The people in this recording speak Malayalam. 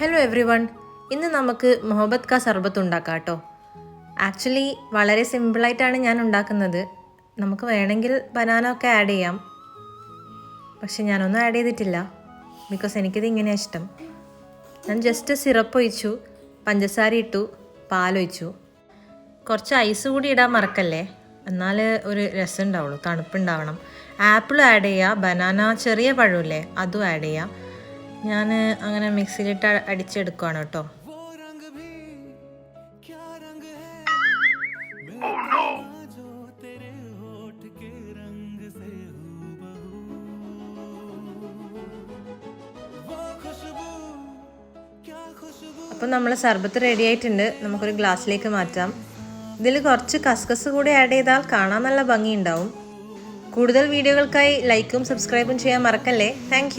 ഹലോ എവ്രി വൺ, ഇന്ന് നമുക്ക് മൊഹബത്ത് കാ സർബത്ത് ഉണ്ടാക്കാം കേട്ടോ. ആക്ച്വലി വളരെ സിമ്പിളായിട്ടാണ് ഞാൻ ഉണ്ടാക്കുന്നത്. നമുക്ക് വേണമെങ്കിൽ ബനാന ഒക്കെ ആഡ് ചെയ്യാം, പക്ഷെ ഞാനൊന്നും ആഡ് ചെയ്തിട്ടില്ല ബിക്കോസ് എനിക്കിത് ഇങ്ങനെയാണ് ഇഷ്ടം. ഞാൻ ജസ്റ്റ് സിറപ്പ് ഒഴിച്ചു, പഞ്ചസാര ഇട്ടു, പാലൊഴിച്ചു. കുറച്ച് ഐസ് കൂടി ഇടാൻ മറക്കല്ലേ, എന്നാൽ ഒരു രസം ഉണ്ടാവുള്ളൂ, തണുപ്പുണ്ടാവണം. ആപ്പിൾ ആഡ് ചെയ്യുക, ബനാന ചെറിയ പഴമില്ലേ അതും ആഡ് ചെയ്യുക. ഞാൻ അങ്ങനെ മിക്സിയിലിട്ട് അടിച്ചെടുക്കുകയാണ് കേട്ടോ. അപ്പം നമ്മൾ സർബത്ത് റെഡി ആയിട്ടുണ്ട്. നമുക്കൊരു ഗ്ലാസ്സിലേക്ക് മാറ്റാം. ഇതിൽ കുറച്ച് കസ്കസ് കൂടി ആഡ് ചെയ്താൽ കാണാൻ നല്ല ഭംഗിയുണ്ടാവും. കൂടുതൽ വീഡിയോകൾക്കായി ലൈക്കും സബ്സ്ക്രൈബും ചെയ്യാൻ മറക്കല്ലേ. താങ്ക്